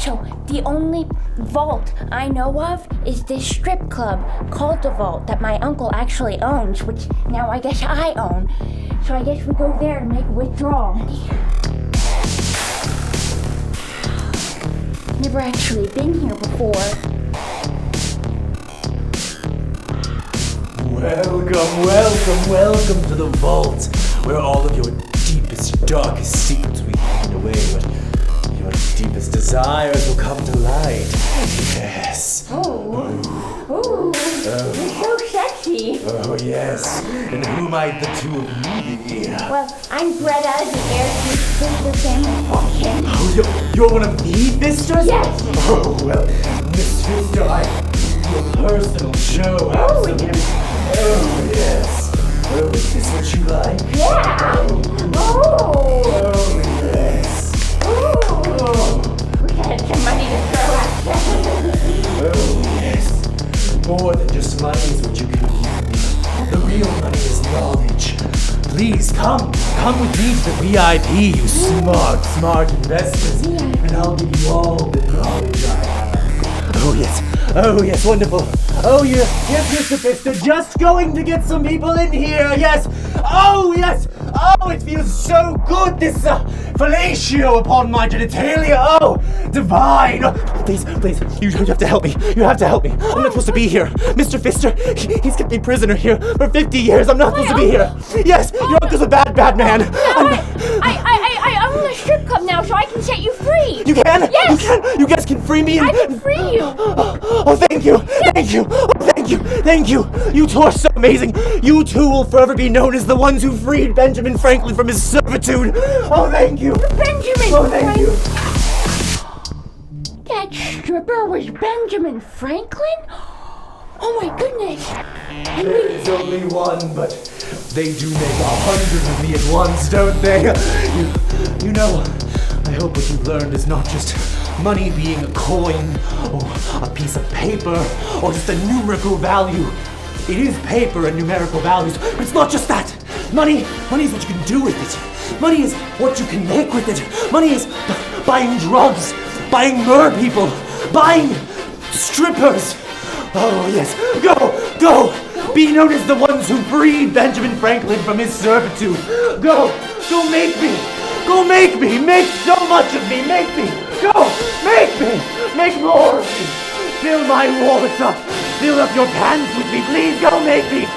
So the only vault I know of is this strip club called the Vault that my uncle actually owns, which now I guess I own. So I guess we go there to make a withdrawal. Never actually been here before. Welcome to the vault, where all of your deepest, darkest secrets will be hidden away, but your deepest desires will come to light. Yes. Ooh, you're so sexy. Oh, yes. And who might the two of you be? Well, I'm Greta, the heir to Sister family fortune. Oh, you're one of the Visters? Yes. Oh, well, Miss Vister, I do a personal show. Oh, yes. Oh, is this what you like? Yeah. Oh, yes. We had some money to throw at them. Oh, yes. More than just money is what you can give me. The real money is knowledge. Please, come with me to the VIP, you smart investors. And I'll give you all the knowledge I have. Oh, yes, wonderful. Oh, yes, Mr. Fister, just going to get some people in here, yes. Oh, yes. Oh, it feels so good, this fellatio upon my genitalia. Oh, divine. Oh, please, you have to help me. You have to help me. I'm not supposed to be here. Mr. Fister, he's kept me prisoner here for 50 years. I'm not supposed to be here. Yes, your uncle's a bad man. I own a strip club now, so I can set you free. You can? Yes. You guys can free me? I can free you. Oh, thank you. Oh, thank you. You two are so amazing. You two will forever be known as the ones who freed Benjamin Franklin from his servitude. Oh, thank you. Benjamin. Oh, thank you. That stripper was Benjamin Franklin? Oh my goodness. There's only one, but they do make 100 of me at once, don't they? You know, I hope what you've learned is not just money being a coin, or a piece of paper, or just a numerical value. It is paper and numerical values, but it's not just that. Money is what you can do with it. Money is what you can make with it. Money is buying drugs, buying mer people, buying strippers. Oh, yes. Go! Be known as the ones who freed Benjamin Franklin from his servitude. Go make me. Make so much of me. Make me. Go, make me. Make more of me. Fill my wallets up. Fill up your pants with me. Please, go make me.